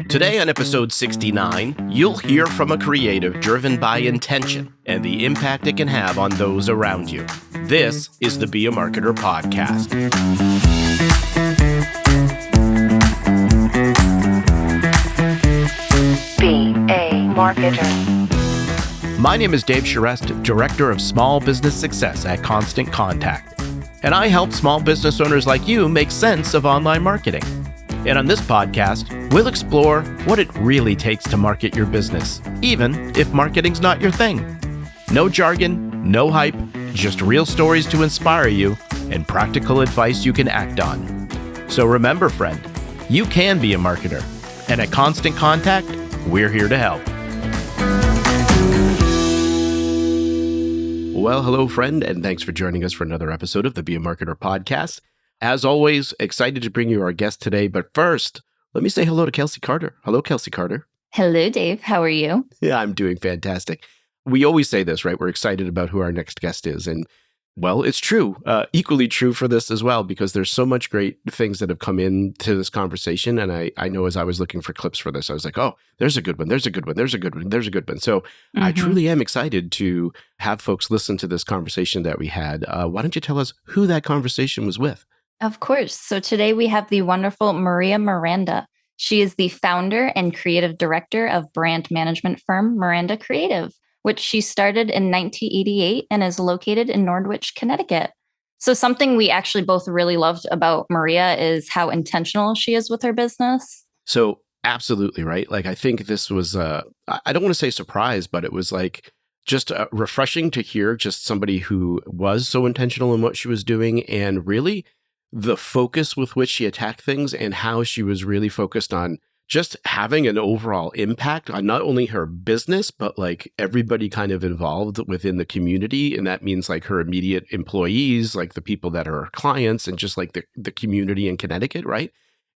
Today on episode 69, you'll hear from a creative driven by intention and the impact it can have on those around you. This is the Be a Marketer podcast. Be a Marketer. My name is Dave Charest, Director of Small Business Success at Constant Contact, and I help small business owners like you make sense of online marketing. And on this podcast, we'll explore what it really takes to market your business, even if marketing's not your thing. No jargon, no hype, just real stories to inspire you and practical advice you can act on. So remember, friend, you can be a marketer. And at Constant Contact, we're here to help. Well, hello, friend, and thanks for joining us for another episode of the Be a Marketer podcast. As always, excited to bring you our guest today. But first, let me say hello to Kelsey Carter. Hello, Kelsey Carter. Hello, Dave. How are you? Yeah, I'm doing fantastic. We always say this, right? We're excited about who our next guest is. And well, it's true. Equally true for this as well, because there's so much great things that have come into this conversation. And I know as I was looking for clips for this, I was like, oh, there's a good one. There's a good one. There's a good one. There's a good one. So I truly am excited to have folks listen to this conversation that we had. Why don't you tell us who that conversation was with? Of course. So today we have the wonderful Maria Miranda. She is the founder and creative director of brand management firm Miranda Creative, which she started in 1988 and is located in Norwich, Connecticut. So something we actually both really loved about Maria is how intentional she is with her business. So absolutely, right? Like, I think this was, I don't want to say surprise, but it was like just refreshing to hear just somebody who was so intentional in what she was doing, and really the focus with which she attacked things and how she was really focused on just having an overall impact on not only her business, but like everybody kind of involved within the community. And that means like her immediate employees, like the people that are her clients, and just like the community in Connecticut, right?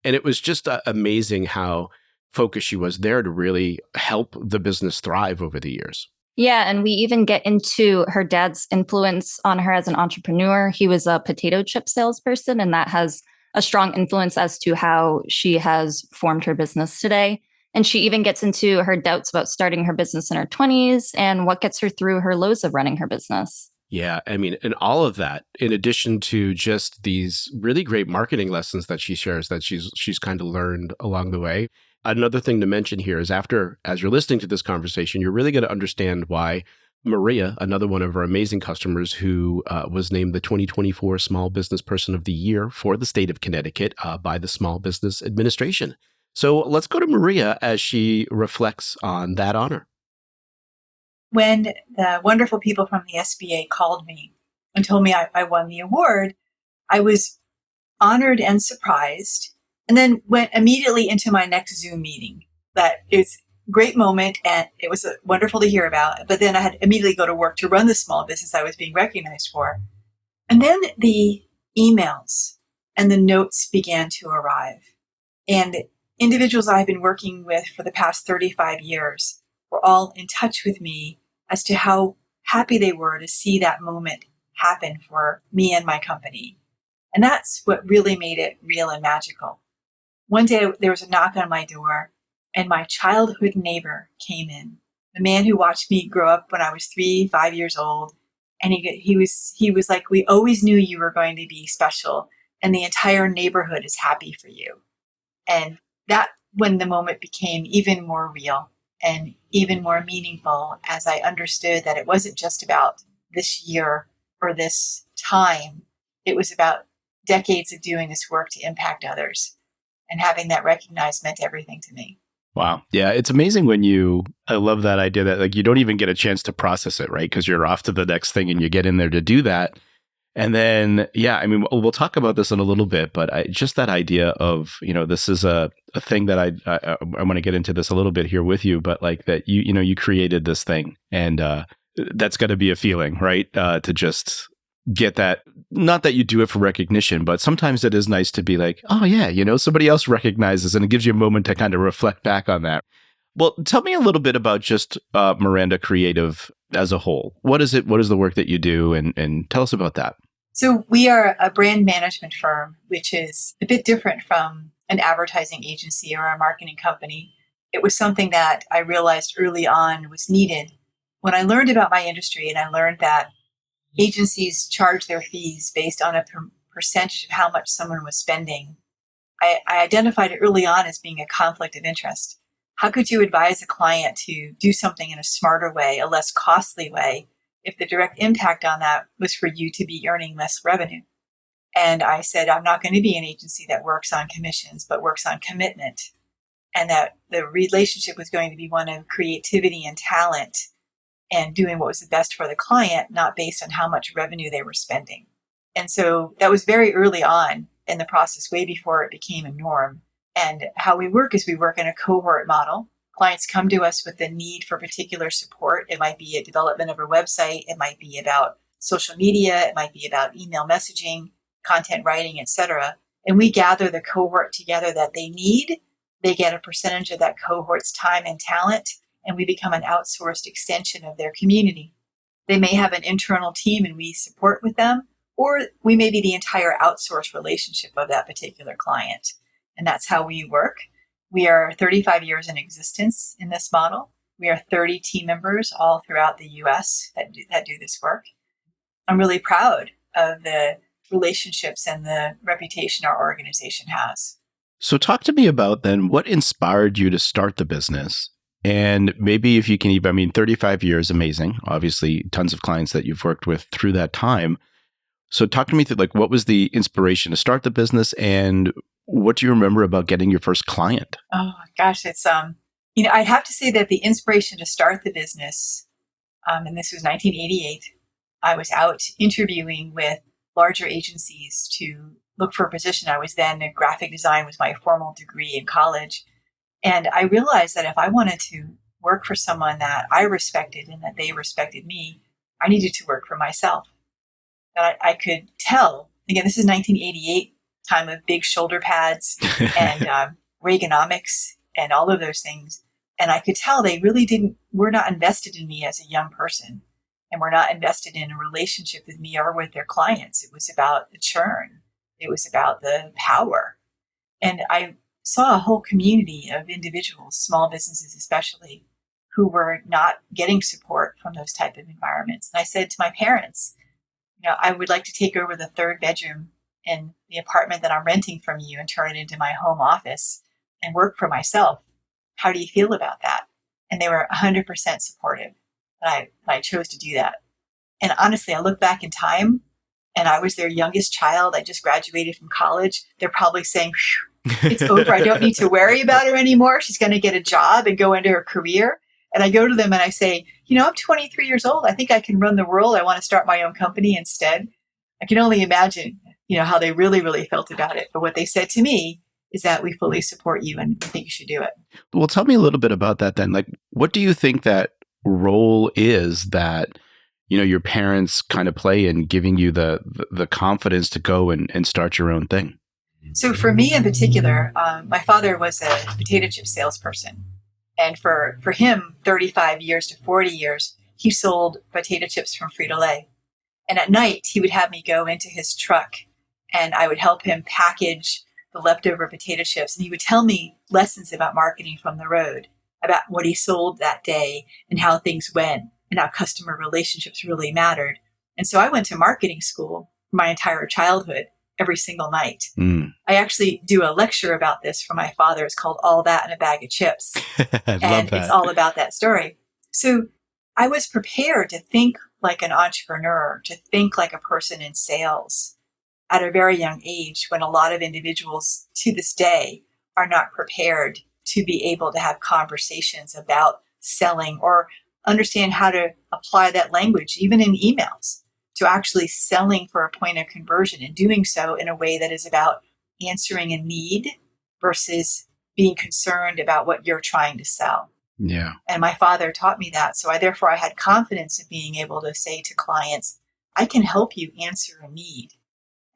And it was just amazing how focused she was there to really help the business thrive over the years. Yeah, and we even get into her dad's influence on her as an entrepreneur. He was a potato chip salesperson, and that has a strong influence as to how she has formed her business today. And she even gets into her doubts about starting her business in her 20s and what gets her through her lows of running her business. Yeah, I mean, and all of that, in addition to just these really great marketing lessons that she shares that she's kind of learned along the way. Another thing to mention here is as you're listening to this conversation, you're really going to understand why Maria, another one of our amazing customers who was named the 2024 Small Business Person of the Year for the state of Connecticut by the Small Business Administration. So let's go to Maria as she reflects on that honor. When the wonderful people from the SBA called me and told me I won the award, I was honored and surprised, and then went immediately into my next Zoom meeting. That is a great moment, and it was wonderful to hear about. But then I had to immediately go to work to run the small business I was being recognized for. And then the emails and the notes began to arrive. And individuals I've been working with for the past 35 years were all in touch with me as to how happy they were to see that moment happen for me and my company. And that's what really made it real and magical. One day there was a knock on my door, and my childhood neighbor came in, the man who watched me grow up when I was 5 years old. And he was like, "We always knew you were going to be special, and the entire neighborhood is happy for you." And that when the moment became even more real and even more meaningful, as I understood that it wasn't just about this year or this time. It was about decades of doing this work to impact others. And having that recognized meant everything to me. Wow. Yeah, it's amazing I love that idea that like you don't even get a chance to process it, right? Because you're off to the next thing and you get in there to do that. And then, yeah, I mean, we'll talk about this in a little bit, but just that idea of, this is a thing that I want to get into this a little bit here with you, but like that you created this thing, and that's got to be a feeling, right? To just get that, not that you do it for recognition, but sometimes it is nice to be like, oh yeah, somebody else recognizes, and it gives you a moment to kind of reflect back on that. Well, tell me a little bit about just Miranda Creative as a whole. What is it? What is the work that you do? And tell us about that. So we are a brand management firm, which is a bit different from an advertising agency or a marketing company. it was something that I realized early on was needed. When I learned about my industry and I learned that agencies charge their fees based on a percentage of how much someone was spending, I identified it early on as being a conflict of interest. How could you advise a client to do something in a smarter way, a less costly way, if the direct impact on that was for you to be earning less revenue? And I said, I'm not going to be an agency that works on commissions, but works on commitment. And that the relationship was going to be one of creativity and talent and doing what was the best for the client, not based on how much revenue they were spending. And so that was very early on in the process, way before it became a norm. And how we work is we work in a cohort model. Clients come to us with the need for particular support. It might be a development of a website. It might be about social media. It might be about email messaging, content writing, etc. And we gather the cohort together that they need. They get a percentage of that cohort's time and talent, and we become an outsourced extension of their community. They may have an internal team and we support with them, or we may be the entire outsourced relationship of that particular client. And that's how we work. We are 35 years in existence in this model. We are 30 team members all throughout the US that do this work. I'm really proud of the relationships and the reputation our organization has. So talk to me about then what inspired you to start the business. And maybe if you can even, 35 years, amazing. Obviously, tons of clients that you've worked with through that time. So talk to me through what was the inspiration to start the business, and what do you remember about getting your first client? Oh gosh, it's I'd have to say that the inspiration to start the business, and this was 1988. I was out interviewing with larger agencies to look for a position. I was then graphic design was my formal degree in college, and I realized that if I wanted to work for someone that I respected and that they respected me, I needed to work for myself. That I could tell. Again, this is 1988, time of big shoulder pads and Reaganomics and all of those things. And I could tell they really were not invested in me as a young person, and were not invested in a relationship with me or with their clients. It was about the churn. It was about the power. And I saw a whole community of individuals, small businesses especially, who were not getting support from those type of environments. And I said to my parents, I would like to take over the third bedroom in the apartment that I'm renting from you and turn it into my home office and work for myself. How do you feel about that? And they were 100% supportive that I chose to do that. And honestly, I look back in time and I was their youngest child. I just graduated from college. They're probably saying, it's over. I don't need to worry about her anymore. She's going to get a job and go into her career. And I go to them and I say, I'm 23 years old. I think I can run the world. I want to start my own company instead. I can only imagine, how they really, really felt about it. But what they said to me is that we fully support you and think you should do it. Well, tell me a little bit about that then. What do you think that role is that, your parents kind of play in giving you the confidence to go and start your own thing? So for me in particular, my father was a potato chip salesperson. And for him, 35 years to 40 years, he sold potato chips from Frito-Lay. And at night, he would have me go into his truck and I would help him package the leftover potato chips. And he would tell me lessons about marketing from the road, about what he sold that day and how things went and how customer relationships really mattered. And so I went to marketing school for my entire childhood, every single night. I actually do a lecture about this for my father. It's called All That in a Bag of Chips. And it's all about that story. So I was prepared to think like an entrepreneur, to think like a person in sales at a very young age, when a lot of individuals to this day are not prepared to be able to have conversations about selling or understand how to apply that language, even in emails, to actually selling for a point of conversion and doing so in a way that is about answering a need versus being concerned about what you're trying to sell. Yeah. And my father taught me that. So I had confidence in being able to say to clients, I can help you answer a need.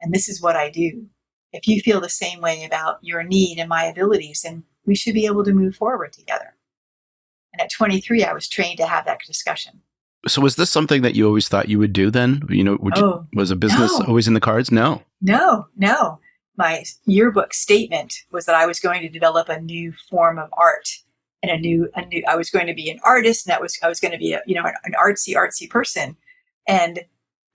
And this is what I do. If you feel the same way about your need and my abilities, then we should be able to move forward together. And at 23, I was trained to have that discussion. So was this something that you always thought you would do then? Was a business always in the cards? No. My yearbook statement was that I was going to develop a new form of art. and I was going to be an artist, and I was going to be an artsy person. And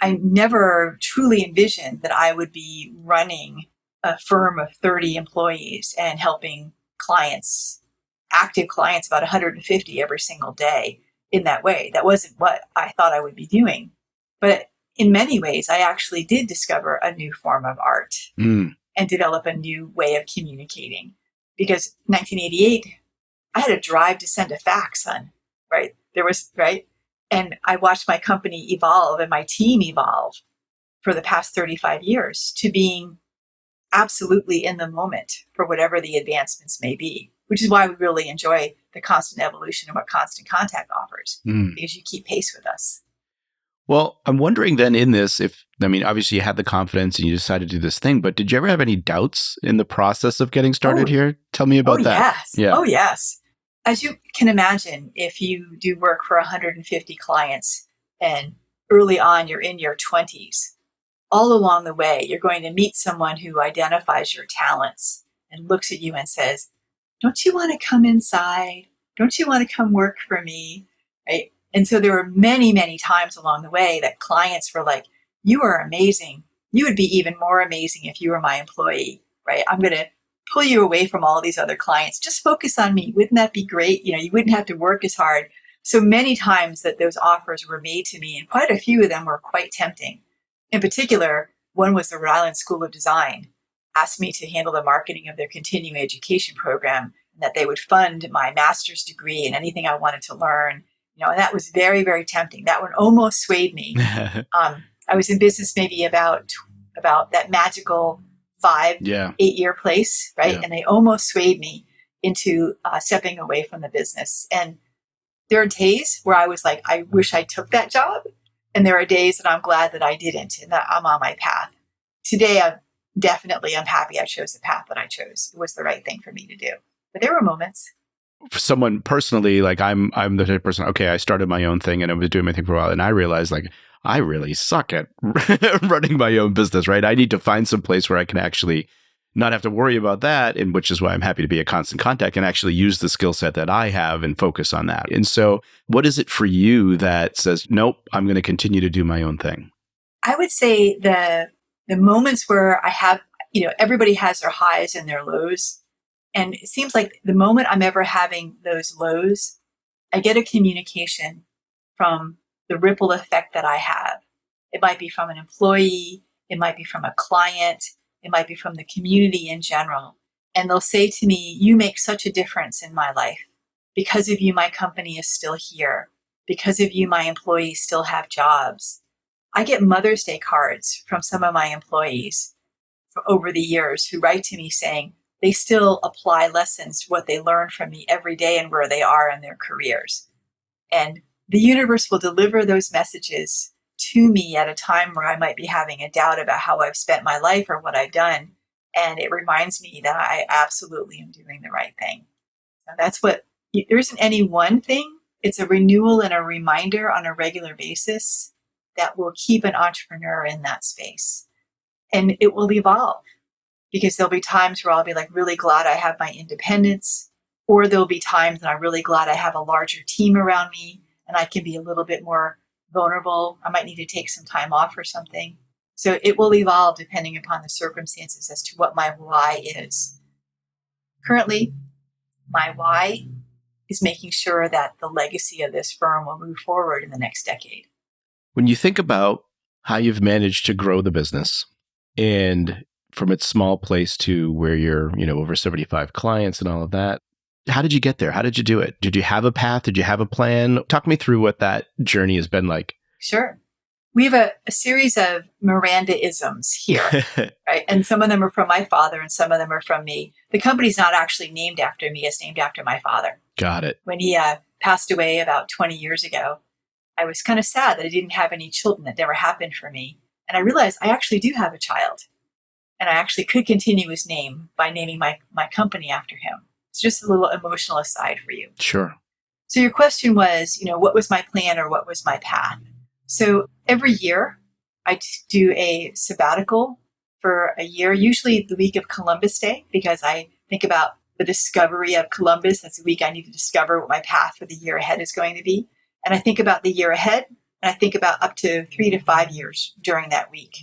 I never truly envisioned that I would be running a firm of 30 employees and helping clients, active clients, about 150 every single day in that way. That wasn't what I thought I would be doing. But in many ways, I actually did discover a new form of art and develop a new way of communicating. Because 1988, I had a drive to send a fax, right? Right? And I watched my company evolve and my team evolve for the past 35 years to being absolutely in the moment for whatever the advancements may be, which is why we really enjoy the constant evolution of what Constant Contact offers, because you keep pace with us. Well, I'm wondering then in this, obviously you had the confidence and you decided to do this thing, but did you ever have any doubts in the process of getting started here? Tell me about that. Yes. Yeah. Oh, yes. As you can imagine, if you do work for 150 clients and early on you're in your 20s, all along the way, you're going to meet someone who identifies your talents and looks at you and says, don't you want to come inside? Don't you want to come work for me? Right? And so there were many, many times along the way that clients were like, you are amazing. You would be even more amazing if you were my employee, right? I'm going to pull you away from all these other clients. Just focus on me. Wouldn't that be great? You wouldn't have to work as hard. So many times that those offers were made to me, and quite a few of them were quite tempting. In particular, one was the Rhode Island School of Design asked me to handle the marketing of their continuing education program, and that they would fund my master's degree and anything I wanted to learn. And that was very, very tempting. That one almost swayed me. I was in business maybe about that magical 8-year place, right? Yeah. And they almost swayed me into stepping away from the business. And there are days where I was like, I wish I took that job. And there are days that I'm glad that I didn't and that I'm on my path. Today, I'm happy I chose the path that I chose. It was the right thing for me to do. But there were moments. For someone personally, like I'm the type of person, okay, I started my own thing and I was doing my thing for a while. And I realized like, I really suck at running my own business, right? I need to find some place where I can actually not have to worry about that, and which is why I'm happy to be a Constant Contact and actually use the skill set that I have and focus on that. And so what is it for you that says, nope, I'm going to continue to do my own thing? I would say the moments where I have, everybody has their highs and their lows. And it seems like the moment I'm ever having those lows, I get a communication from the ripple effect that I have. It might be from an employee. It might be from a client. It might be from the community in general. And they'll say to me, you make such a difference in my life. Because of you, my company is still here. Because of you, my employees still have jobs. I get Mother's Day cards from some of my employees over the years who write to me saying they still apply lessons to what they learn from me every day and where they are in their careers. And the universe will deliver those messages to me at a time where I might be having a doubt about how I've spent my life or what I've done. And it reminds me that I absolutely am doing the right thing. So that's there isn't any one thing. It's a renewal and a reminder on a regular basis that will keep an entrepreneur in that space. And it will evolve, because there'll be times where I'll be like really glad I have my independence, or there'll be times that I'm really glad I have a larger team around me and I can be a little bit more vulnerable. I might need to take some time off or something. So it will evolve depending upon the circumstances as to what my why is. Currently, my why is making sure that the legacy of this firm will move forward in the next decade. When you think about how you've managed to grow the business and from its small place to where you're, over 75 clients and all of that, how did you get there? How did you do it? Did you have a path? Did you have a plan? Talk me through what that journey has been like. Sure. We have a series of Miranda-isms here, right? And some of them are from my father and some of them are from me. The company's not actually named after me. It's named after my father. Got it. When he passed away about 20 years ago, I was kind of sad that I didn't have any children. That never happened for me. And I realized I actually do have a child. And I actually could continue his name by naming my company after him. It's just a little emotional aside for you. Sure. So your question was, what was my plan or what was my path? So every year I do a sabbatical for a year, usually the week of Columbus Day, because I think about the discovery of Columbus. That's the week I need to discover what my path for the year ahead is going to be. And I think about the year ahead, and I think about up to 3 to 5 years during that week.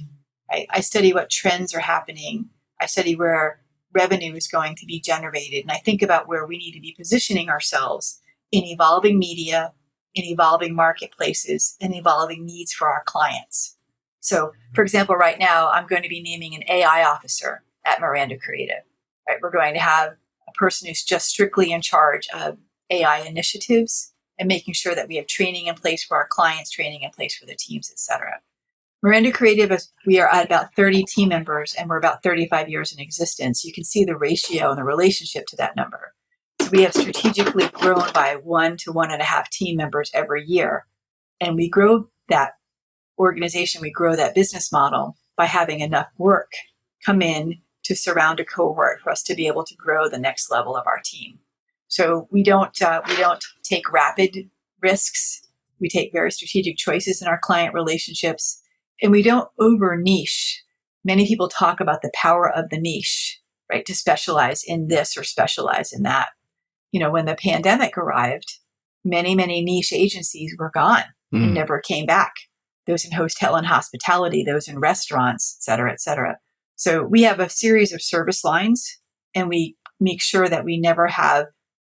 Right? I study what trends are happening. I study where revenue is going to be generated. And I think about where we need to be positioning ourselves in evolving media, in evolving marketplaces, and evolving needs for our clients. So, for example, right now, I'm going to be naming an AI officer at Miranda Creative. Right? We're going to have a person who's just strictly in charge of AI initiatives and making sure that we have training in place for our clients, training in place for the teams, et cetera. Miranda Creative, we are at about 30 team members, and we're about 35 years in existence. You can see the ratio and the relationship to that number. So we have strategically grown by 1 to 1.5 team members every year. And we grow that organization, we grow that business model by having enough work come in to surround a cohort for us to be able to grow the next level of our team. So we don't take rapid risks. We take very strategic choices in our client relationships, and we don't over niche. Many people talk about the power of the niche, right? To specialize in this or specialize in that. You know, when the pandemic arrived, many niche agencies were gone and never came back. Those in hotel and hospitality, those in restaurants, et cetera, et cetera. So we have a series of service lines, and we make sure that we never have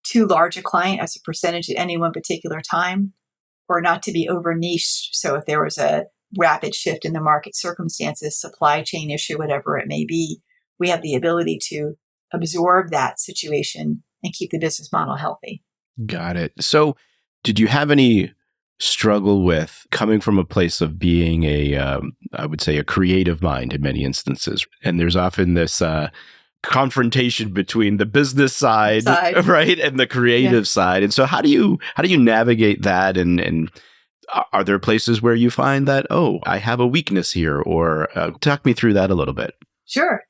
too large a client as a percentage at any one particular time, or not to be over niche. So if there was a rapid shift in the market circumstances, supply chain issue, whatever it may be, we have the ability to absorb that situation and keep the business model healthy. Got it. So did you have any struggle with coming from a place of being I would say a creative mind in many instances? And there's often this confrontation between the business side, right, and the creative side. And so how do you navigate that? And are there places where you find that, oh, I have a weakness here? Or talk me through that a little bit. Sure.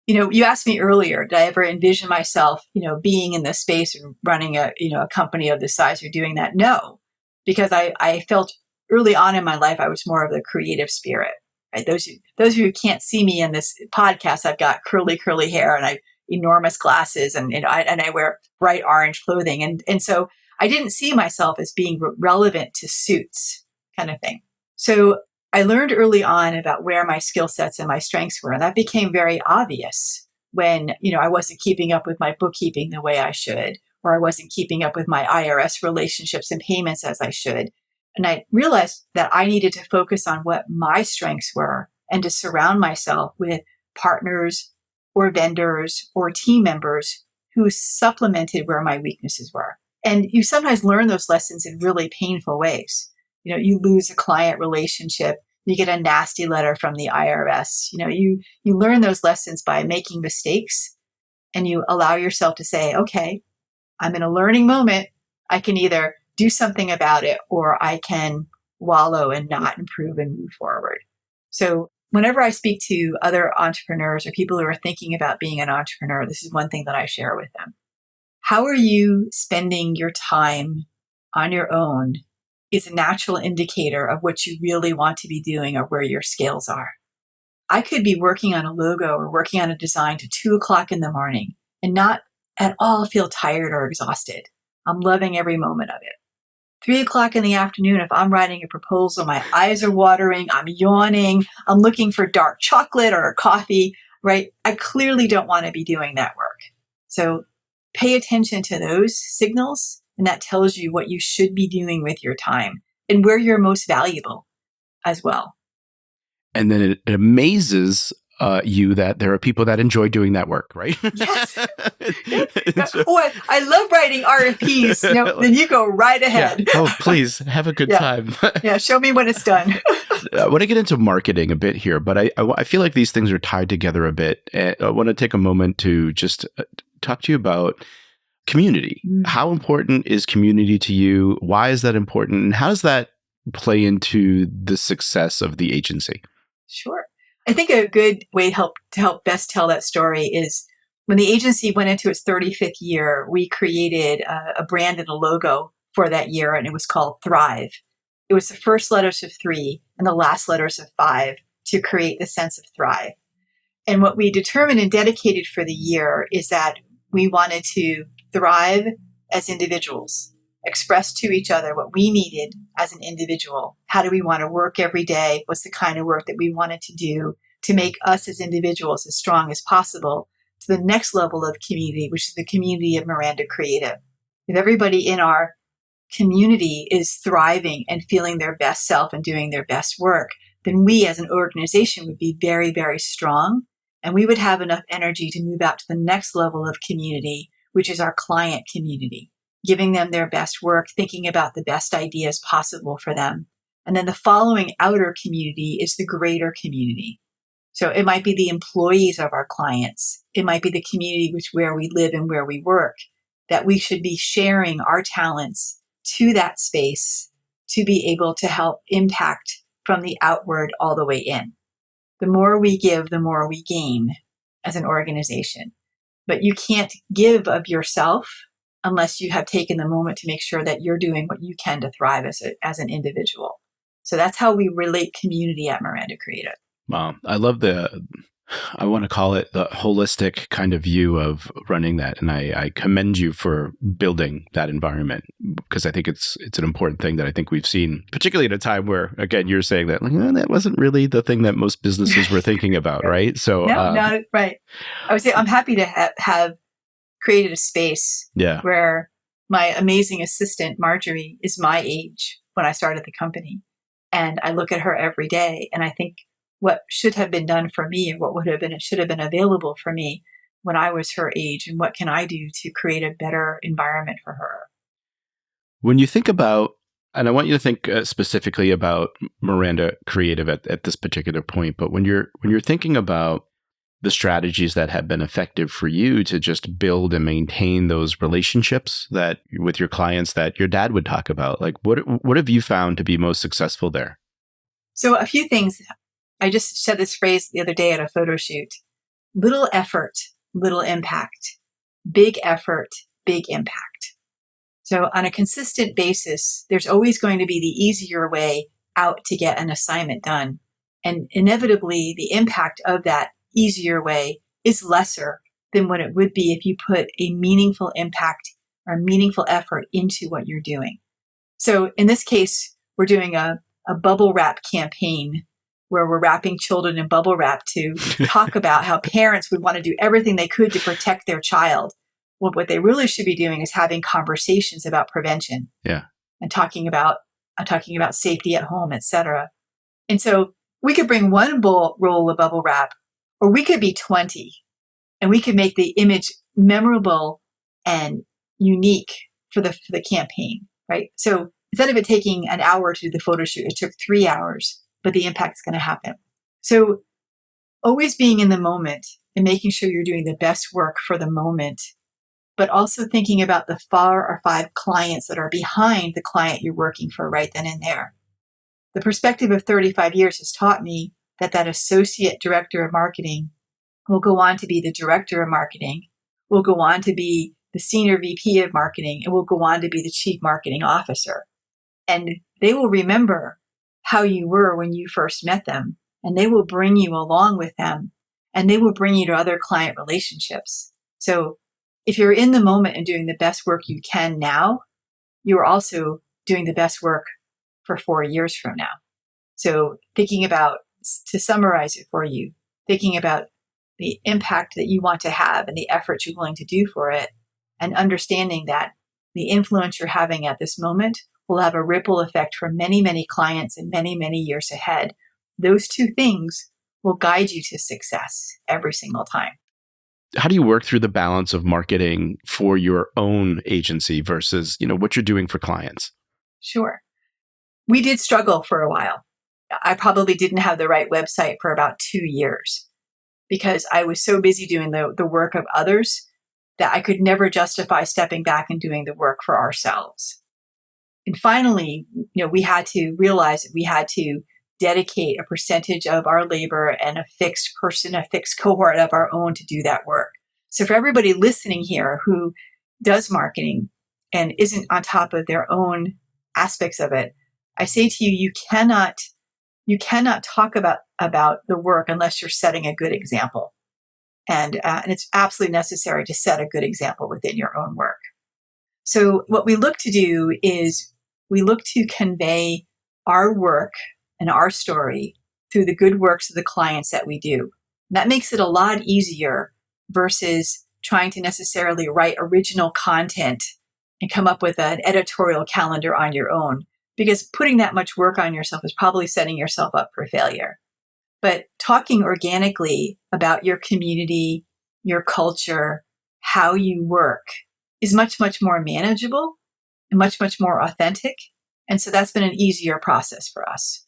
You know, you asked me earlier, did I ever envision myself, being in this space and running a company of this size or doing that? No, because I felt early on in my life, I was more of the creative spirit. Right? Those of you who can't see me in this podcast, I've got curly hair and I have enormous glasses, and I wear bright orange clothing, and so I didn't see myself as being relevant to suits kind of thing. So I learned early on about where my skill sets and my strengths were, and that became very obvious when I wasn't keeping up with my bookkeeping the way I should, or I wasn't keeping up with my IRS relationships and payments as I should. And I realized that I needed to focus on what my strengths were and to surround myself with partners or vendors or team members who supplemented where my weaknesses were. And you sometimes learn those lessons in really painful ways. You lose a client relationship, you get a nasty letter from the IRS. You learn those lessons by making mistakes, and you allow yourself to say, okay, I'm in a learning moment. I can either do something about it, or I can wallow and not improve and move forward. So whenever I speak to other entrepreneurs or people who are thinking about being an entrepreneur, this is one thing that I share with them. How are you spending your time on your own is a natural indicator of what you really want to be doing or where your skills are. I could be working on a logo or working on a design to 2:00 in the morning and not at all feel tired or exhausted. I'm loving every moment of it. 3:00 in the afternoon, if I'm writing a proposal, my eyes are watering, I'm yawning, I'm looking for dark chocolate or a coffee, right? I clearly don't want to be doing that work. So pay attention to those signals, and that tells you what you should be doing with your time and where you're most valuable as well. And then it amazes you that there are people that enjoy doing that work, right? Yes. I love writing RFPs. Then you go right ahead. Yeah. Oh, please have a good time. Yeah, show me when it's done. I want to get into marketing a bit here, but I feel like these things are tied together a bit. And I want to take a moment to just talk to you about community. How important is community to you? Why is that important? And how does that play into the success of the agency? Sure. I think a good way to help best tell that story is when the agency went into its 35th year, we created a brand and a logo for that year, and it was called Thrive. It was the first letters of 3 and the last letters of 5 to create the sense of thrive. And what we determined and dedicated for the year is that We wanted to thrive as individuals, express to each other what we needed as an individual. How do we want to work every day? What's the kind of work that we wanted to do to make us as individuals as strong as possible to the next level of community, which is the community of Miranda Creative. If everybody in our community is thriving and feeling their best self and doing their best work, then we as an organization would be very, very strong, and we would have enough energy to move out to the next level of community, which is our client community, giving them their best work, thinking about the best ideas possible for them. And then the following outer community is the greater community. So it might be the employees of our clients. It might be the community where we live and where we work, that we should be sharing our talents to that space to be able to help impact from the outward all the way in. The more we give, the more we gain as an organization. But you can't give of yourself unless you have taken the moment to make sure that you're doing what you can to thrive as an individual. So that's how we relate community at Miranda Creative. Wow. I love I want to call it the holistic kind of view of running that. And I commend you for building that environment, because I think it's an important thing that I think we've seen, particularly at a time where, again, you're saying that that wasn't really the thing that most businesses were thinking about, right? So no, right. I would say I'm happy to have created a space where my amazing assistant, Marjorie, is my age when I started the company. And I look at her every day and I think what should have been done for me, or what should have been available for me when I was her age, and what can I do to create a better environment for her. When you think about, and I want you to think specifically about Miranda Creative at this particular point, but when you're thinking about the strategies that have been effective for you to just build and maintain those relationships that with your clients that your dad would talk about, like what have you found to be most successful there? So a few things. I just said this phrase the other day at a photo shoot. Little effort, little impact. Big effort, big impact. So on a consistent basis, there's always going to be the easier way out to get an assignment done. And inevitably, the impact of that easier way is lesser than what it would be if you put a meaningful impact or meaningful effort into what you're doing. So in this case, we're doing a bubble wrap campaign where we're wrapping children in bubble wrap to talk about how parents would want to do everything they could to protect their child. Well, what they really should be doing is having conversations about prevention. And talking about safety at home, etc. And so we could bring one roll of bubble wrap, or we could be 20, and we could make the image memorable and unique for the campaign, right? So instead of it taking an hour to do the photo shoot, it took 3 hours. But the impact's going to happen. So always being in the moment and making sure you're doing the best work for the moment, but also thinking about the 4 or 5 clients that are behind the client you're working for right then and there. The perspective of 35 years has taught me that associate director of marketing will go on to be the director of marketing, will go on to be the senior VP of marketing, and will go on to be the chief marketing officer. And they will remember how you were when you first met them, and they will bring you along with them, and they will bring you to other client relationships. So if you're in the moment and doing the best work you can now, you're also doing the best work for 4 years from now. So thinking about, to summarize it for you, thinking about the impact that you want to have and the effort you're willing to do for it, and understanding that the influence you're having at this moment will have a ripple effect for many, many clients in many, many years ahead. Those 2 things will guide you to success every single time. How do you work through the balance of marketing for your own agency versus, what you're doing for clients? Sure. We did struggle for a while. I probably didn't have the right website for about 2 years because I was so busy doing the work of others that I could never justify stepping back and doing the work for ourselves. And finally, we had to realize that we had to dedicate a percentage of our labor and a fixed cohort of our own to do that work. So for everybody listening here who does marketing and isn't on top of their own aspects of it, I say to you, you cannot talk about the work unless you're setting a good example. And it's absolutely necessary to set a good example within your own work. So what we look to do is we look to convey our work and our story through the good works of the clients that we do. That makes it a lot easier versus trying to necessarily write original content and come up with an editorial calendar on your own, because putting that much work on yourself is probably setting yourself up for failure. But talking organically about your community, your culture, how you work is much, much more manageable and much, much more authentic. And so that's been an easier process for us.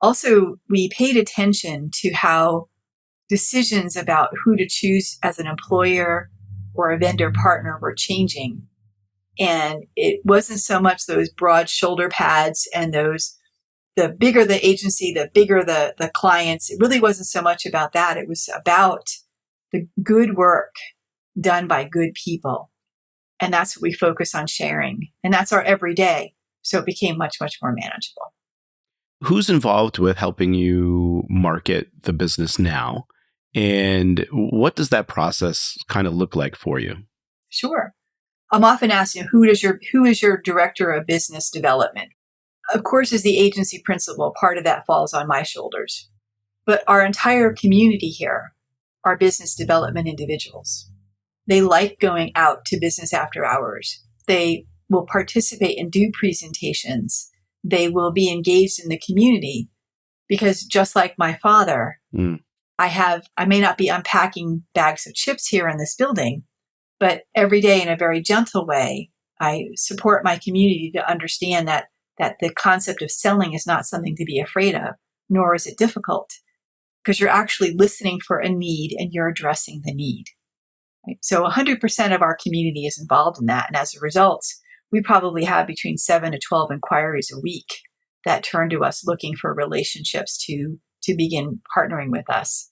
Also, we paid attention to how decisions about who to choose as an employer or a vendor partner were changing. And it wasn't so much those broad shoulder pads and the bigger the agency, the bigger the clients. It really wasn't so much about that. It was about the good work done by good people. And that's what we focus on sharing. And that's our everyday. So it became much, much more manageable. Who's involved with helping you market the business now? And what does that process kind of look like for you? Sure. I'm often asked, who is your director of business development? Of course, as the agency principal, part of that falls on my shoulders. But our entire community here are business development individuals. They like going out to business after hours. They will participate and do presentations. They will be engaged in the community because just like my father, I may not be unpacking bags of chips here in this building, but every day in a very gentle way, I support my community to understand that the concept of selling is not something to be afraid of, nor is it difficult, because you're actually listening for a need and you're addressing the need. Right? So 100% of our community is involved in that. And as a result, we probably have between 7 to 12 inquiries a week that turn to us looking for relationships to begin partnering with us.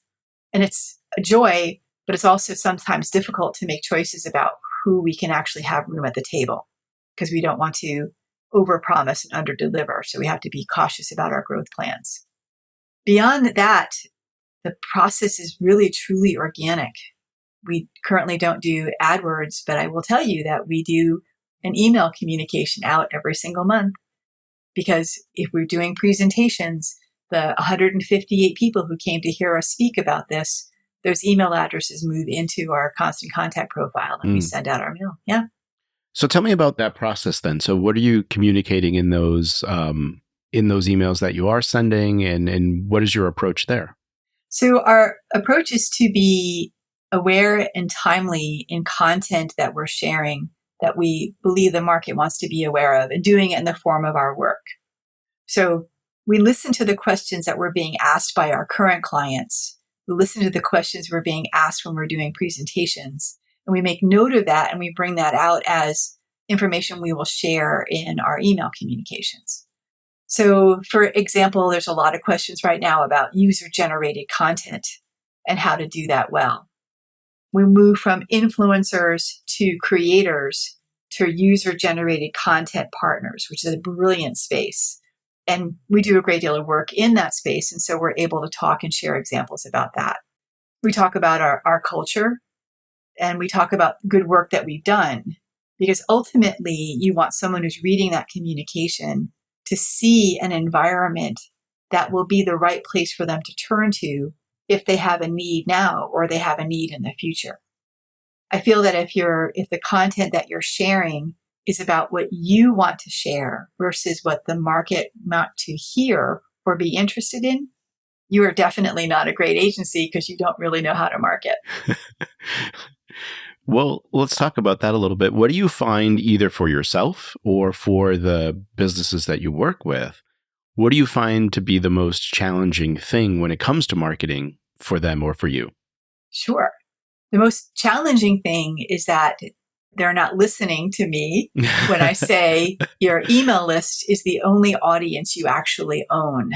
And it's a joy, but it's also sometimes difficult to make choices about who we can actually have room at the table, because we don't want to overpromise and underdeliver. So we have to be cautious about our growth plans. Beyond that, the process is really truly organic. We currently don't do AdWords, but I will tell you that we do an email communication out every single month, because if we're doing presentations, the 158 people who came to hear us speak about this, those email addresses move into our constant contact profile and we send out our mail. Yeah. So tell me about that process then. So what are you communicating in those emails that you are sending, and what is your approach there? So our approach is to be aware and timely in content that we're sharing that we believe the market wants to be aware of, and doing it in the form of our work. So we listen to the questions that we're being asked by our current clients. We listen to the questions we're being asked when we're doing presentations, and we make note of that and we bring that out as information we will share in our email communications. So for example, there's a lot of questions right now about user-generated content and how to do that well. We move from influencers to creators to user-generated content partners, which is a brilliant space. And we do a great deal of work in that space. And so we're able to talk and share examples about that. We talk about our culture, and we talk about good work that we've done, because ultimately you want someone who's reading that communication to see an environment that will be the right place for them to turn to if they have a need now or they have a need in the future. I feel that if the content that you're sharing is about what you want to share versus what the market want to hear or be interested in, you are definitely not a great agency, because you don't really know how to market. Well, let's talk about that a little bit. What do you find, either for yourself or for the businesses that you work with? What do you find to be the most challenging thing when it comes to marketing for them or for you? Sure. The most challenging thing is that they're not listening to me when I say your email list is the only audience you actually own.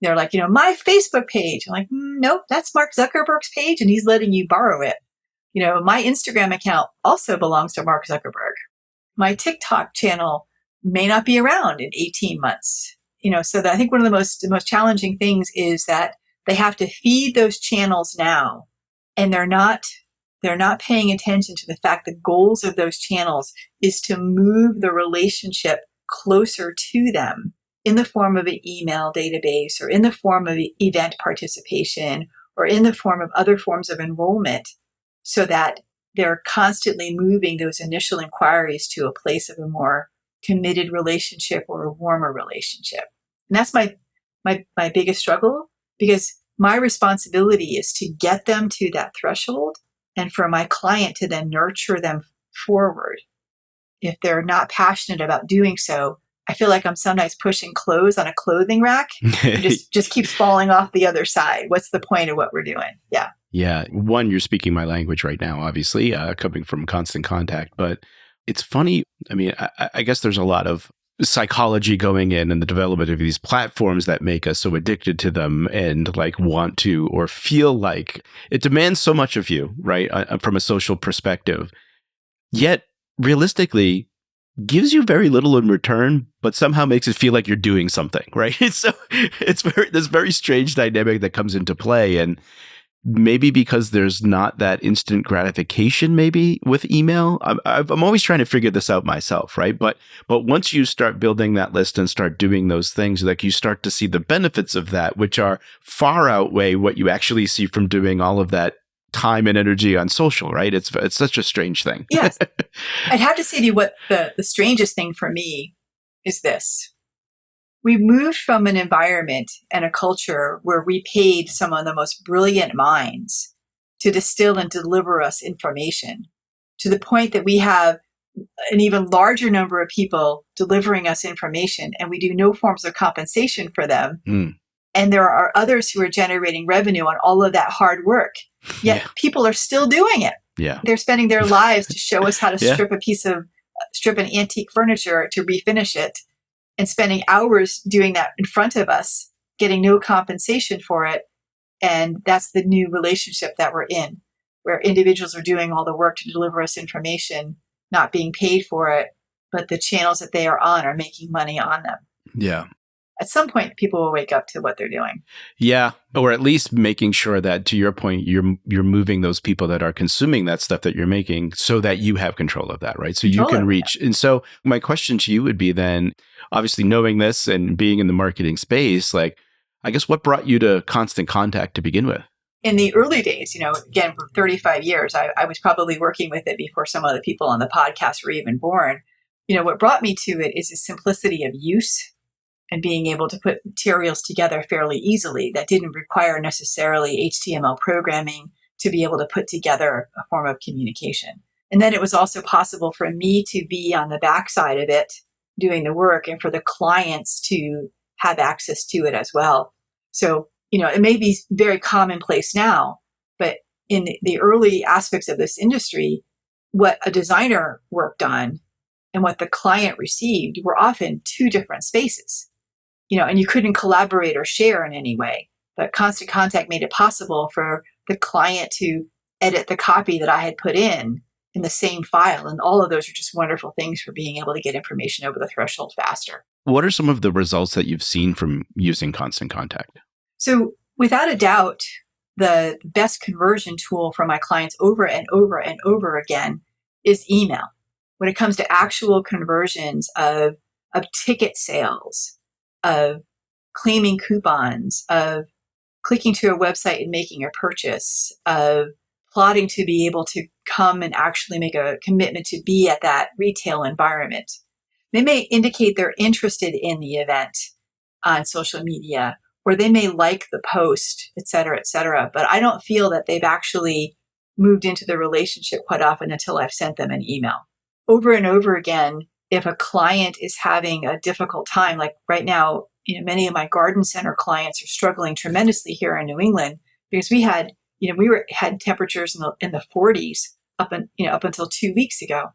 They're like, my Facebook page. I'm like, nope, that's Mark Zuckerberg's page and he's letting you borrow it. My Instagram account also belongs to Mark Zuckerberg. My TikTok channel may not be around in 18 months. So that I think one of the most challenging things is that they have to feed those channels now and they're not paying attention to the fact the goals of those channels is to move the relationship closer to them in the form of an email database or in the form of event participation or in the form of other forms of enrollment, so that they're constantly moving those initial inquiries to a place of a more committed relationship or a warmer relationship. And that's my biggest struggle, because my responsibility is to get them to that threshold and for my client to then nurture them forward. If they're not passionate about doing so, I feel like I'm sometimes pushing clothes on a clothing rack. It just keeps falling off the other side. What's the point of what we're doing? Yeah. Yeah. One, you're speaking my language right now, obviously, coming from Constant Contact. But it's funny. I mean, I guess there's a lot of psychology going in and the development of these platforms that make us so addicted to them and like want to or feel like it demands so much of you, right? From a social perspective. Yet, realistically, gives you very little in return, but somehow makes it feel like you're doing something, right? So it's this very strange dynamic that comes into play. And maybe because there's not that instant gratification, maybe with email. I'm always trying to figure this out myself, right? But once you start building that list and start doing those things, like you start to see the benefits of that, which are far outweigh what you actually see from doing all of that time and energy on social, right? It's such a strange thing. Yes. I'd have to say to you what the strangest thing for me is this. We moved from an environment and a culture where we paid some of the most brilliant minds to distill and deliver us information, to the point that we have an even larger number of people delivering us information, and we do no forms of compensation for them. And there are others who are generating revenue on all of that hard work. Yet people are still doing it. Yeah. They're spending their lives to show us how to strip an antique furniture to refinish it, and spending hours doing that in front of us, getting no compensation for it. And that's the new relationship that we're in, where individuals are doing all the work to deliver us information, not being paid for it, but the channels that they are on are making money on them. Yeah. At some point, people will wake up to what they're doing. Yeah. Or at least making sure that, to your point, you're moving those people that are consuming that stuff that you're making so that you have control of that, right? So you can reach. And so my question to you would be then, obviously knowing this and being in the marketing space, like, I guess what brought you to Constant Contact to begin with? In the early days, again, for 35 years, I was probably working with it before some of the people on the podcast were even born. What brought me to it is the simplicity of use and being able to put materials together fairly easily that didn't require necessarily HTML programming to be able to put together a form of communication. And then it was also possible for me to be on the backside of it, doing the work, and for the clients to have access to it as well. So, it may be very commonplace now, but in the early aspects of this industry, what a designer worked on and what the client received were often two different spaces. And you couldn't collaborate or share in any way. But Constant Contact made it possible for the client to edit the copy that I had put in the same file. And all of those are just wonderful things for being able to get information over the threshold faster. What are some of the results that you've seen from using Constant Contact? So without a doubt, the best conversion tool for my clients over and over and over again is email. When it comes to actual conversions of ticket sales, of claiming coupons, of clicking to a website and making a purchase, of plotting to be able to come and actually make a commitment to be at that retail environment. They may indicate they're interested in the event on social media, or they may like the post, et cetera, but I don't feel that they've actually moved into the relationship quite often until I've sent them an email. Over and over again, if a client is having a difficult time, like right now, many of my garden center clients are struggling tremendously here in New England because we had temperatures in the 40s up until 2 weeks ago.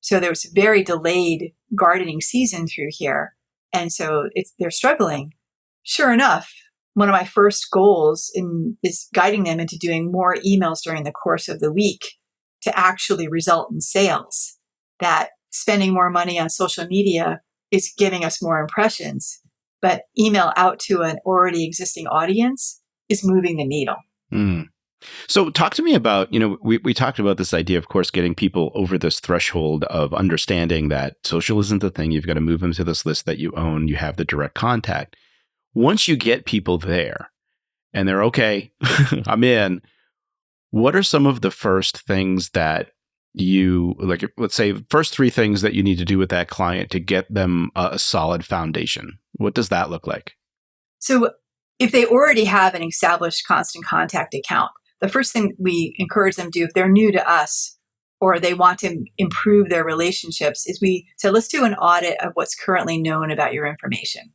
So there was a very delayed gardening season through here. And so they're struggling. Sure enough, one of my first goals is guiding them into doing more emails during the course of the week to actually result in sales. That spending more money on social media is giving us more impressions, but email out to an already existing audience is moving the needle. So talk to me about, we talked about this idea, of course, getting people over this threshold of understanding that social isn't the thing. You've got to move them to this list that you own. You have the direct contact. Once you get people there and they're okay, I'm in, what are some of the first things that you, like, let's say, first three things that you need to do with that client to get them a solid foundation? What does that look like? So if they already have an established constant contact account, the first thing we encourage them to do if they're new to us or they want to improve their relationships is we say, let's do an audit of what's currently known about your information.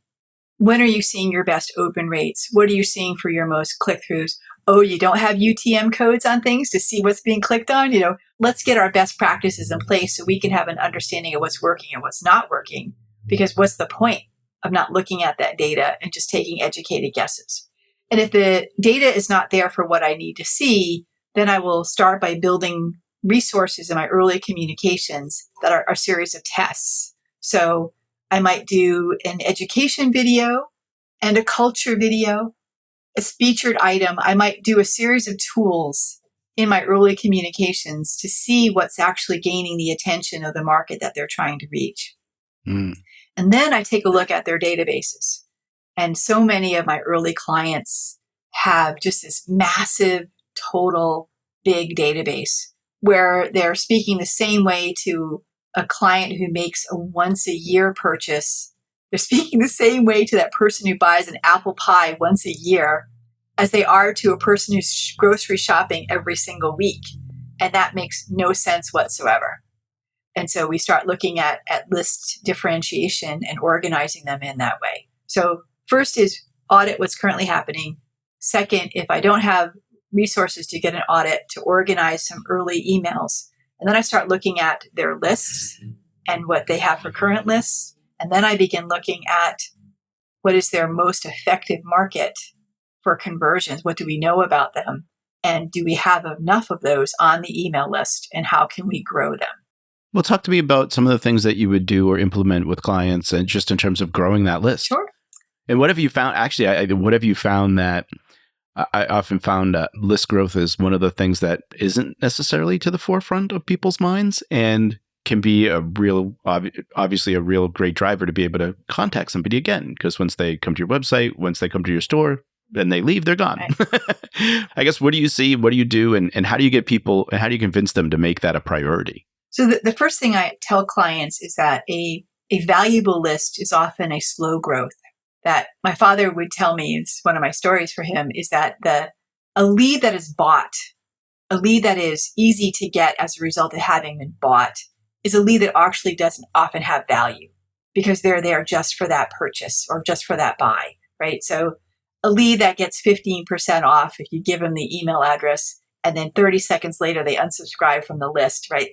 When are you seeing your best open rates? What are you seeing for your most click-throughs? Oh, you don't have UTM codes on things to see what's being clicked on? Let's get our best practices in place so we can have an understanding of what's working and what's not working. Because what's the point of not looking at that data and just taking educated guesses? And if the data is not there for what I need to see, then I will start by building resources in my early communications that are a series of tests. So I might do an education video and a culture video, a featured item. I might do a series of tools in my early communications to see what's actually gaining the attention of the market that they're trying to reach. And then I take a look at their databases. And so many of my early clients have just this massive, total, big database where they're speaking the same way to a client who makes a once a year purchase. They're speaking the same way to that person who buys an apple pie once a year as they are to a person who's grocery shopping every single week. And that makes no sense whatsoever. And so we start looking at list differentiation and organizing them in that way. So first is audit what's currently happening. Second, if I don't have resources to get an audit, to organize some early emails. And then I start looking at their lists and what they have for current lists. And then I begin looking at what is their most effective market for conversions. What do we know about them? And do we have enough of those on the email list? And how can we grow them? Well, talk to me about some of the things that you would do or implement with clients and just in terms of growing that list. Sure. And what have you found? Actually, what have you found that I often found list growth is one of the things that isn't necessarily to the forefront of people's minds and can be a real, obviously a real great driver to be able to contact somebody again. Because once they come to your website, once they come to your store, then they leave, they're gone. Right. I guess, what do you see? What do you do? And how do you get people, and how do you convince them to make that a priority? So the first thing I tell clients is that a valuable list is often a slow growth. That my father would tell me, it's one of my stories for him, is that a lead that is bought, a lead that is easy to get as a result of having been bought, is a lead that actually doesn't often have value because they're there just for that purchase or just for that buy, right? So a lead that gets 15% off if you give them the email address and then 30 seconds later they unsubscribe from the list, right?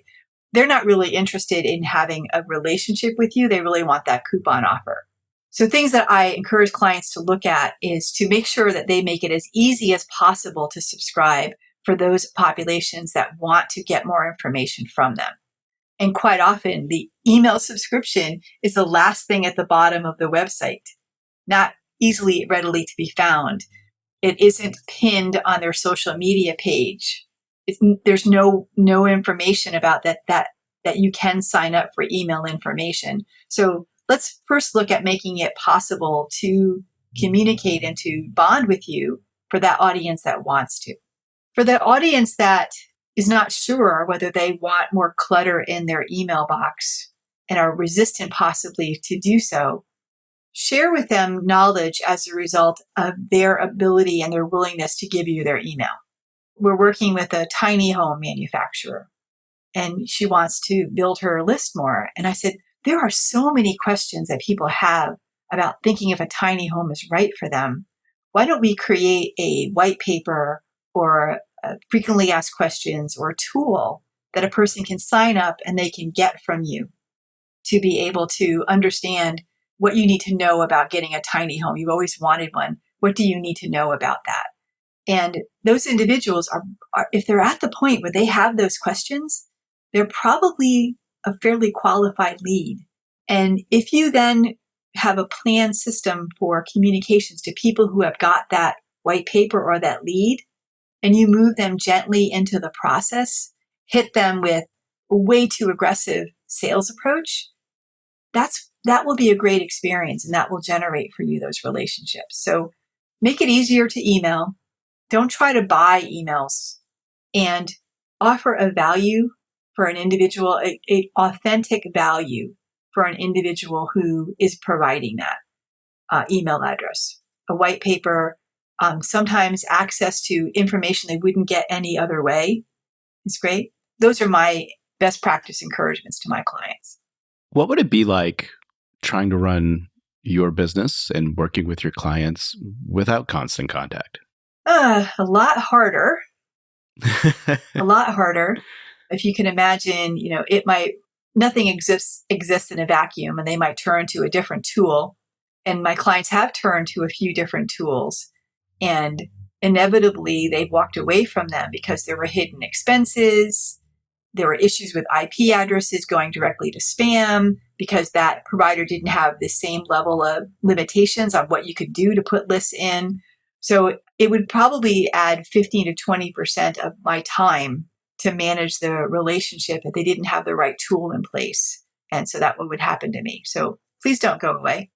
They're not really interested in having a relationship with you. They really want that coupon offer. So things that I encourage clients to look at is to make sure that they make it as easy as possible to subscribe for those populations that want to get more information from them. And quite often, the email subscription is the last thing at the bottom of the website, not readily to be found. It isn't pinned on their social media page. There's no information about that you can sign up for email information. So let's first look at making it possible to communicate and to bond with you for that audience that wants to. For the audience that is not sure whether they want more clutter in their email box and are resistant possibly to do so, share with them knowledge as a result of their ability and their willingness to give you their email. We're working with a tiny home manufacturer and she wants to build her list more. And I said, there are so many questions that people have about thinking if a tiny home is right for them. Why don't we create a white paper or frequently asked questions or a tool that a person can sign up and they can get from you to be able to understand what you need to know about getting a tiny home. You've always wanted one. What do you need to know about that? And those individuals are, if they're at the point where they have those questions, they're probably a fairly qualified lead. And if you then have a planned system for communications to people who have got that white paper or that lead, and you move them gently into the process, hit them with a way too aggressive sales approach, that will be a great experience, and that will generate for you those relationships. So make it easier to email. Don't try to buy emails, and offer a value for an individual, a authentic value for an individual who is providing that email address, a white paper, sometimes access to information they wouldn't get any other way. It's great. Those are my best practice encouragements to my clients. What would it be like trying to run your business and working with your clients without constant contact? A lot harder. A lot harder. If you can imagine, nothing exists in a vacuum, and they might turn to a different tool. And my clients have turned to a few different tools, and inevitably they've walked away from them because there were hidden expenses. There were issues with IP addresses going directly to spam because that provider didn't have the same level of limitations on what you could do to put lists in. So it would probably add 15 to 20% of my time to manage the relationship if they didn't have the right tool in place. And so that would happen to me. So please don't go away.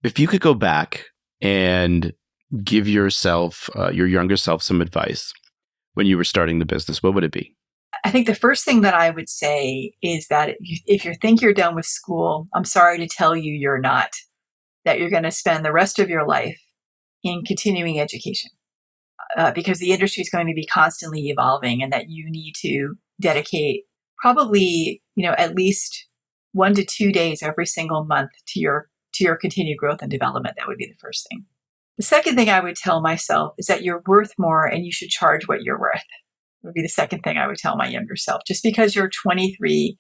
If you could go back and give yourself, your younger self, some advice when you were starting the business, what would it be? I think the first thing that I would say is that if you think you're done with school, I'm sorry to tell you you're not, that you're going to spend the rest of your life in continuing education because the industry is going to be constantly evolving, and that you need to dedicate probably, at least 1 to 2 days every single month to your continued growth and development. That would be the first thing. The second thing I would tell myself is that you're worth more and you should charge what you're worth. Would be the second thing I would tell my younger self. Just because you're 23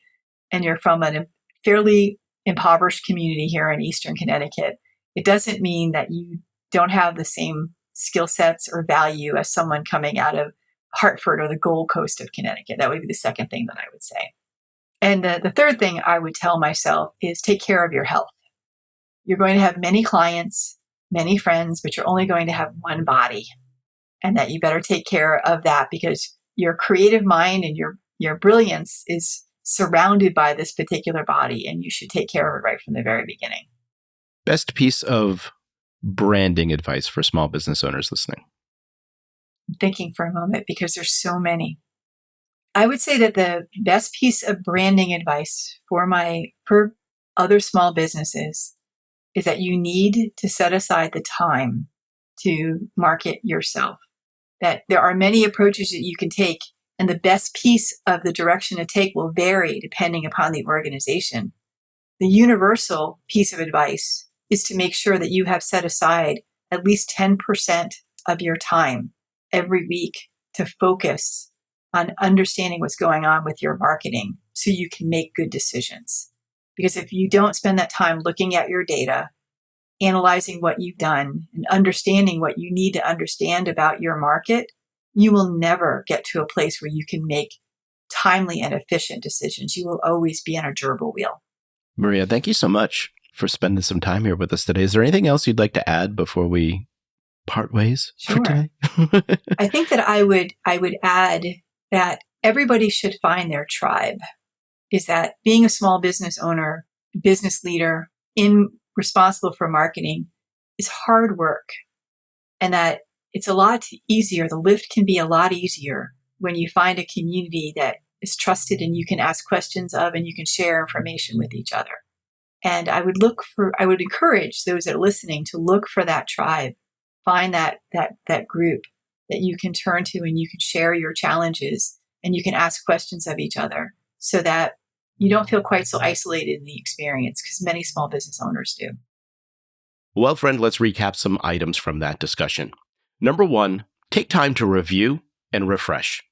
and you're from a fairly impoverished community here in Eastern Connecticut, it doesn't mean that you don't have the same skill sets or value as someone coming out of Hartford or the Gold Coast of Connecticut. That would be the second thing that I would say. And the third thing I would tell myself is take care of your health. You're going to have many clients, many friends, but you're only going to have one body, and that you better take care of that because your creative mind and your brilliance is surrounded by this particular body, and you should take care of it right from the very beginning. Best piece of branding advice for small business owners listening? I'm thinking for a moment because there's so many. I would say that the best piece of branding advice for other small businesses is that you need to set aside the time to market yourself. That there are many approaches that you can take, and the best piece of the direction to take will vary depending upon the organization. The universal piece of advice is to make sure that you have set aside at least 10% of your time every week to focus on understanding what's going on with your marketing so you can make good decisions. Because if you don't spend that time looking at your data, analyzing what you've done, and understanding what you need to understand about your market, you will never get to a place where you can make timely and efficient decisions. You will always be on a gerbil wheel. Maria, thank you so much for spending some time here with us today. Is there anything else you'd like to add before we part ways for today? I think that I would add that everybody should find their tribe. Is that being a small business owner, business leader, responsible for marketing is hard work, and that it's a lot easier. The lift can be a lot easier when you find a community that is trusted and you can ask questions of, and you can share information with each other. And I would encourage those that are listening to look for that tribe, find that group that you can turn to, and you can share your challenges and you can ask questions of each other so that you don't feel quite so isolated in the experience, because many small business owners do. Well, friend, let's recap some items from that discussion. Number 1, take time to review and refresh.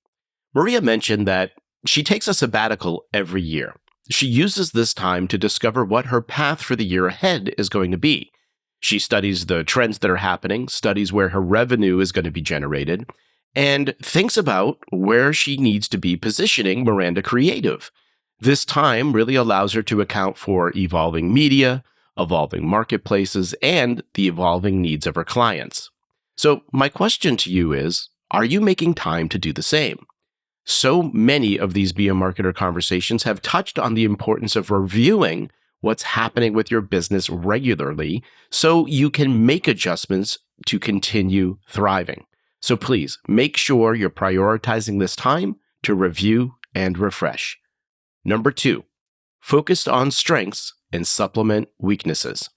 Maria mentioned that she takes a sabbatical every year. She uses this time to discover what her path for the year ahead is going to be. She studies the trends that are happening, studies where her revenue is going to be generated, and thinks about where she needs to be positioning Miranda Creative. This time really allows her to account for evolving media, evolving marketplaces, and the evolving needs of her clients. So my question to you is, Are you making time to do the same? So many of these Be a Marketer conversations have touched on the importance of reviewing what's happening with your business regularly so you can make adjustments to continue thriving. So please make sure you're prioritizing this time to review and refresh. Number 2, focus on strengths and supplement weaknesses.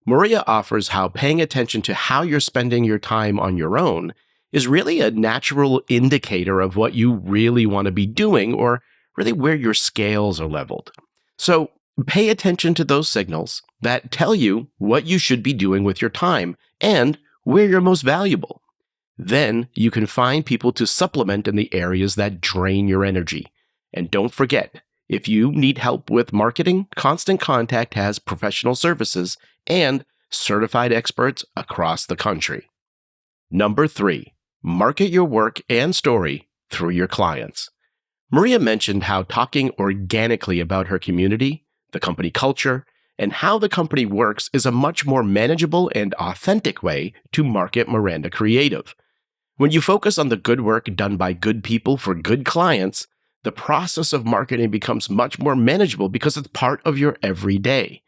Maria offers how paying attention to how you're spending your time on your own is really a natural indicator of what you really want to be doing or really where your scales are leveled. So pay attention to those signals that tell you what you should be doing with your time and where you're most valuable. Then you can find people to supplement in the areas that drain your energy. And don't forget, if you need help with marketing, Constant Contact has professional services and certified experts across the country. Number 3, market your work and story through your clients. Maria mentioned how talking organically about her community, the company culture, and how the company works is a much more manageable and authentic way to market Miranda Creative. When you focus on the good work done by good people for good clients, the process of marketing becomes much more manageable because it's part of your everyday.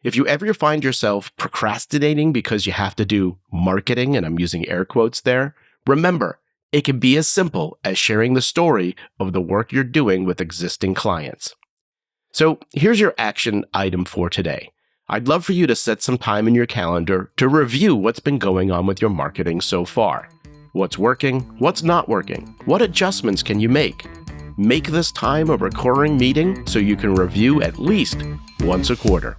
If you ever find yourself procrastinating because you have to do marketing, and I'm using air quotes there, remember, it can be as simple as sharing the story of the work you're doing with existing clients. So here's your action item for today. I'd love for you to set some time in your calendar to review what's been going on with your marketing so far. What's working? What's not working? What adjustments can you make? Make this time a recurring meeting so you can review at least once a quarter.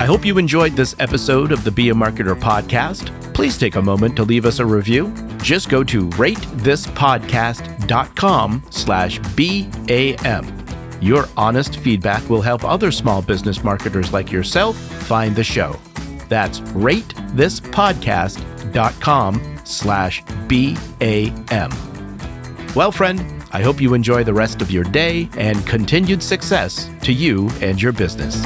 I hope you enjoyed this episode of the Be a Marketer podcast. Please take a moment to leave us a review. Just go to ratethispodcast.com/BAM. Your honest feedback will help other small business marketers like yourself find the show. That's ratethispodcast.com/BAM. Well, friend, I hope you enjoy the rest of your day and continued success to you and your business.